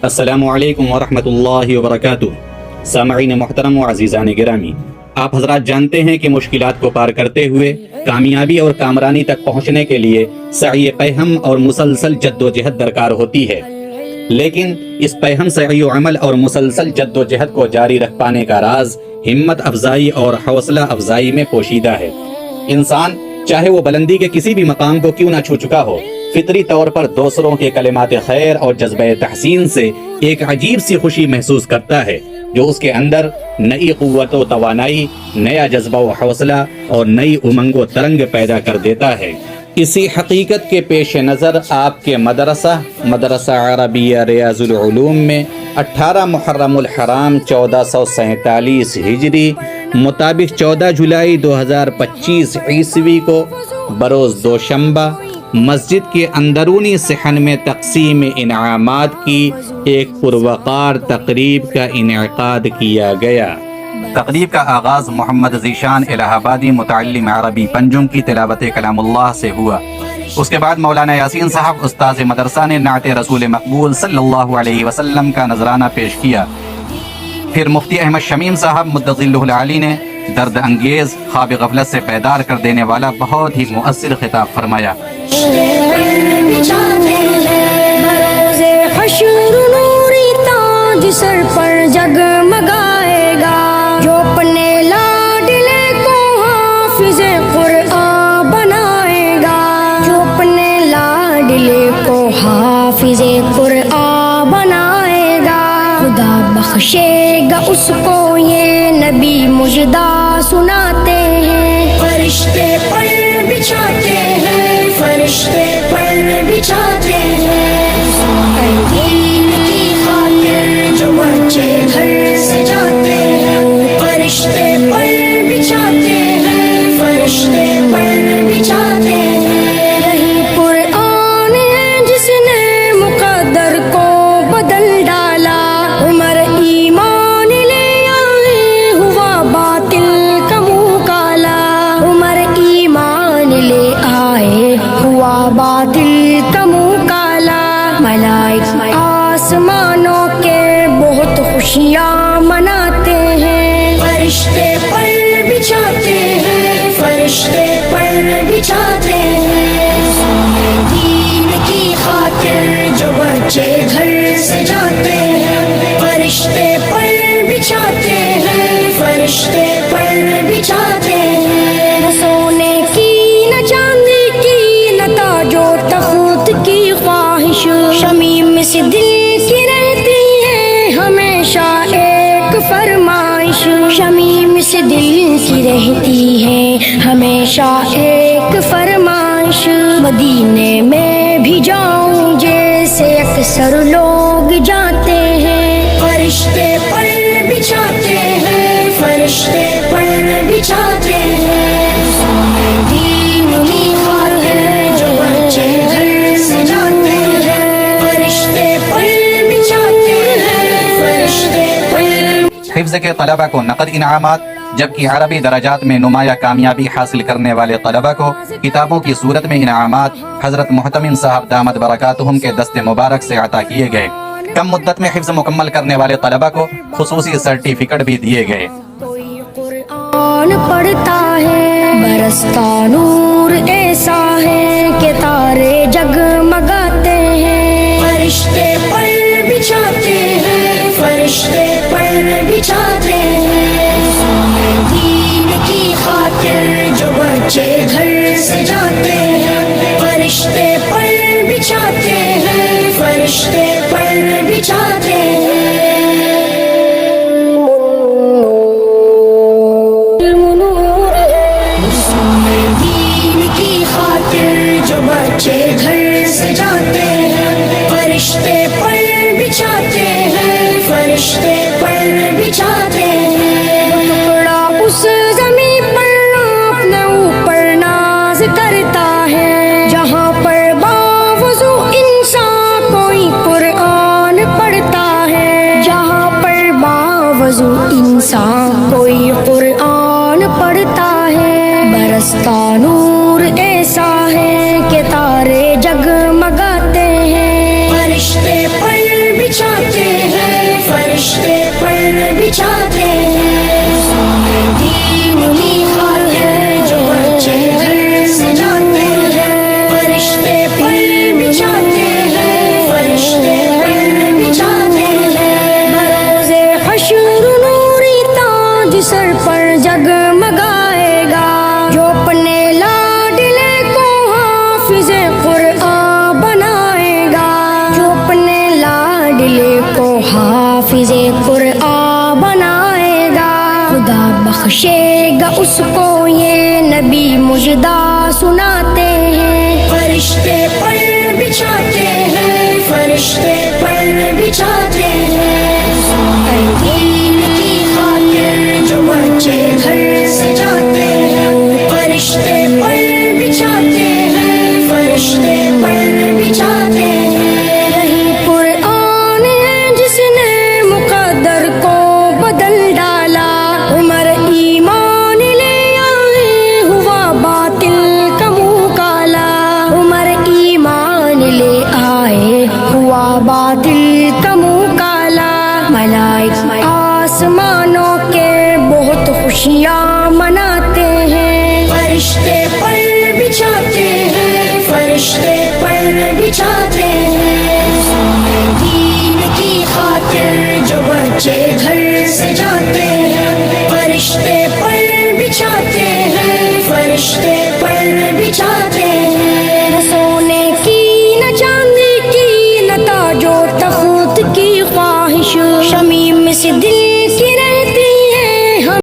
السلام علیکم ورحمۃ اللہ وبرکاتہ۔ سامعین محترم و عزیزان گرامی، آپ حضرات جانتے ہیں کہ مشکلات کو پار کرتے ہوئے کامیابی اور کامرانی تک پہنچنے کے لیے سعی پیہم اور مسلسل جد و جہد درکار ہوتی ہے، لیکن اس پیہم سعی و عمل اور مسلسل جد و جہد کو جاری رکھ پانے کا راز ہمت افزائی اور حوصلہ افزائی میں پوشیدہ ہے۔ انسان چاہے وہ بلندی کے کسی بھی مقام کو کیوں نہ چھو چکا ہو، فطری طور پر دوسروں کے کلمات خیر اور جذبہ تحسین سے ایک عجیب سی خوشی محسوس کرتا ہے، جو اس کے اندر نئی قوت و توانائی، نیا جذبہ و حوصلہ اور نئی امنگ و ترنگ پیدا کر دیتا ہے۔ اسی حقیقت کے پیش نظر آپ کے مدرسہ عربیہ ریاض العلوم میں 18 محرم الحرام 1447 ہجری مطابق 14 جولائی 2025 عیسوی کو بروز دوشنبہ مسجد کے اندرونی صحن میں تقسیم انعامات کی ایک پروقار تقریب کا انعقاد کیا گیا۔ تقریب کا آغاز محمد ذیشان الہ آبادی متعلم عربی پنجم کی تلاوت کلام اللہ سے ہوا۔ اس کے بعد مولانا یاسین صاحب استاذ مدرسہ نے نعت رسول مقبول صلی اللہ علیہ وسلم کا نذرانہ پیش کیا۔ پھر مفتی احمد شمیم صاحب مدظلہ العالی نے درد انگیز، خواب غفلت سے بیدار کر دینے والا بہت ہی مؤثر خطاب فرمایا۔ سر پر جگمگائے گا، جو اپنے لاڈلے کو حافظ قرآن بنائے گا، جو اپنے لاڈلے کو حافظ قرآن بنائے گا، خدا بخشے گا اس کو، یہ نبی مجدہ سناتے ہیں۔ فرشتے پر بچھاتے ہیں، فرشتے پر بچھاتے ہیں، دین کی خاطر جو بچے گھر سے جاتے ہیں، فرشتے پر بچھاتے ہیں، فرشتے پر بچھاتے ہیں۔ یہی قرآن ہے جس نے مقدر کو بدل ڈالا، عمر ایمان لے آئے ہوا باطل کا منہ کالا، عمر ایمان لے آئے ہوا باطل کا منہ کالا، ملائکہ آسمانوں کے بہت خوشیاں مناتے ہیں، فرشتے پر بچھاتے ہیں، فرشتے پر بچھاتے ہیں، دین کی خاطر جو بچے گھر سے جاتے ہیں، فرشتے پر بچھاتے ہیں، فرشتے پر بچھاتے ہیں، نہ سونے کی نہ چاندی کی نہ تاج و تخت کی خواہش، شمیم سے دل کی رہتی ہے ہمیشہ ایک فرمائش، شمیم سے دل کی رہتی ہے ہمیشہ ایک فرمائش، مدینے میں بھی جاؤں جیسے اکثر لوگ جاتے ہیں، فرشتے پر بچھاتے ہیں، فرشتے پر بچھاتے ہیں، دین کی خاطر جو بچے گھر سے جاتے ہیں، فرشتے پر بچھاتے ہیں، فرشتے پر۔ حفظ کے طلبہ کو نقد انعامات، جبکہ عربی درجات میں نمایاں کامیابی حاصل کرنے والے طلبہ کو کتابوں کی صورت میں انعامات حضرت محتمم صاحب دامت برکاتہم کے دست مبارک سے عطا کیے گئے۔ کم مدت میں حفظ مکمل کرنے والے طلبہ کو خصوصی سرٹیفکیٹ بھی دیے گئے۔ کوئی قرآن پڑھتا ہے، برستا نور ایسا ہے کہ تارے جگمگاتے ہیں، فرشتے پر بچھاتے ہیں، فرشتے پر بچھاتے ہیں، دین کی خاطر جو بچے گھر سے جاتے ہیں، فرشتے پر بچھاتے ہیں، فرشتے پر بچھاتے ہیں، دین کی خاطر جو بچے گھر سے جاتے ہیں، فرشتے پر بچھاتے ہیں، فرشتے پر بچھاتے ہیں، ٹکڑا اس زمین پر اپنے اوپر ناز کرتا ہے، جہاں پر باوضو انسان کوئی قرآن پڑھتا ہے، جہاں پر باوضو انسان کوئی قرآن پڑھتا ہے، برستا نور ایسا ہے کہ تارے جگمگاتے ہیں، فرشتے پر بچھاتے بخشے گا اس کو یہ نبی مژدہ سناتے ہیں. فرشتے پر بچھاتے ہیں, فرشتے پر بچھاتے ہیں. دین کی خاطر جو بچے گھر سے جاتے ہیں, فرشتے پر بچھاتے ہیں, فرشتے پر بچھاتے ہیں. یہی قرآن ہے جس نے مقدر کو بدل ڈالا. عمر ایمان لے آئے, ہوا باطل کا منہ کالا. عمر ایمان لے آئے, ہوا باطل کا منہ کالا. ملائکہ آسمانوں کے بہت خوشیاں مناتے ہیں. فرشتے پر بچھاتے ہیں, فرشتے پر بچھاتے ہیں. دین کی خاطر جو بچے گھر سے جاتے ہیں, فرشتے پر بچھاتے ہیں, فرشتے